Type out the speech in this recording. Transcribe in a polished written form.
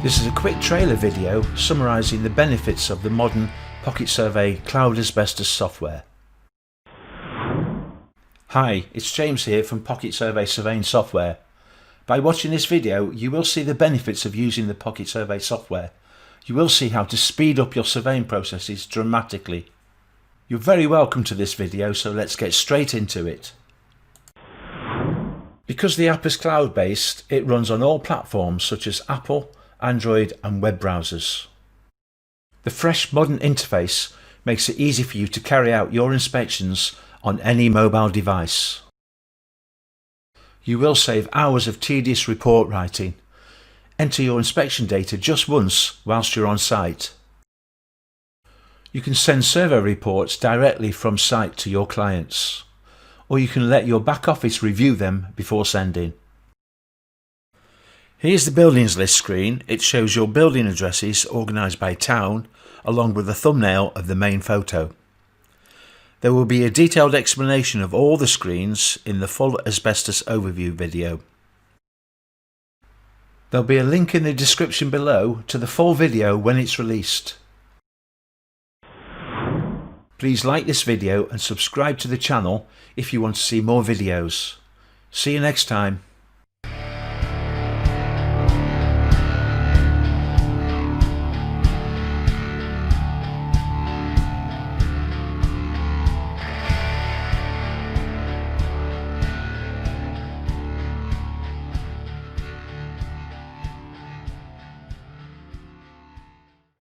This is a quick trailer video summarising the benefits of the modern PocketSurvey Cloud Asbestos software. Hi, it's James here from PocketSurvey Surveying Software. By watching this video, you will see the benefits of using the PocketSurvey software. You will see how to speed up your surveying processes dramatically. You're very welcome to this video, so let's get straight into it. Because the app is cloud-based, it runs on all platforms such as Apple, Android and web browsers. The fresh modern interface makes it easy for you to carry out your inspections on any mobile device. You will save hours of tedious report writing. Enter your inspection data just once whilst you're on site. You can send survey reports directly from site to your clients, or you can let your back office review them before sending. Here's the buildings list screen. It shows your building addresses organised by town along with the thumbnail of the main photo. There will be a detailed explanation of all the screens in the full asbestos overview video. There'll be a link in the description below to the full video when it's released. Please like this video and subscribe to the channel if you want to see more videos. See you next time.